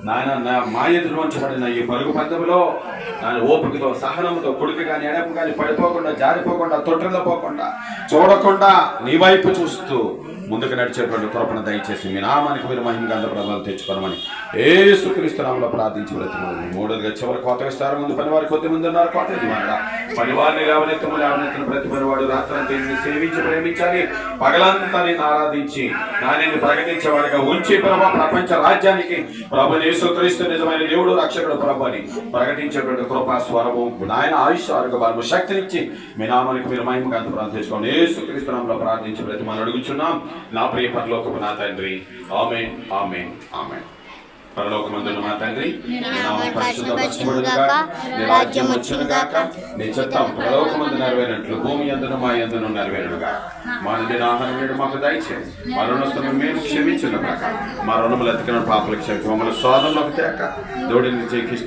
నాయన మా ఎదురు ఉంచబడిన ఈ పరుగు పందెంలో నాన్న ఓపికతో సహనంతో కొడుకు కానీ ఎడపు కానీ పడిపోకుండా జారిపోకుండా తొట్టిలో పోకుండా చూడకుండా నీ వైపు చూస్తూ ముందుకు నడిచేటువంటి కృపను దయచేసి మీ నామానికి మీరు మహిమ గంధ ప్రభావాలు తెచ్చుకోనమని యేసుక్రీస్తు నామములో ప్రార్థించి బ్రతిమాలి. మూడోదిగా చివరి కోత విస్తారం ముందు పనివారు కొద్ది మంది ఉన్నారు. కోత యజమానుడా, పనివారిని లేవనెత్తిన ప్రతి పనివాడు రాత్రంతా సేవించి ప్రేమించాలి, పగలంతా నేను ఆరాధించి నాయనని ప్రకటించేవాడిగా ఉంచి ప్రభా ప్రపంచ రాజ్యానికి ప్రభు యేసుక్రీస్తు నిజమైన దేవుడు రక్షకుడు ప్రభు అని ప్రకటించేటువంటి కృపా స్వరము నాయన ఆయుష్ ఆరోగ్య బలము శక్తినిచ్చి మీ నామానికి మీరు మహిమ గంధ ప్రభావం తెచ్చుకోండి. యేసుక్రీస్తు నామములో ప్రార్థించి బ్రతిమాలి అడుగుచున్నాం నా ప్రియ పరలోకపు నా తండ్రి. ఆమేన్, ఆమేన్, ఆమేన్. పరలోకమందున్న మా తండ్రి, నీ నామము పరిశుద్ధపరచబడును గాక, నీ రాజ్యం వచ్చును గాక, నీ చిత్తం పరలోకమందు నెరవేరినట్లు భూమి యందును మా యందును నెరవేరును గాక. మా నుండి ఆహారం నేడు మాకు దయచేసి, మా రుణస్తులను మేము క్షమించును గాక, మా రుణములు ఎత్తుకున్న పాపలకు క్షమించి మమ్మల్ని శోధనలోకి తేక దేవుడిని చేసి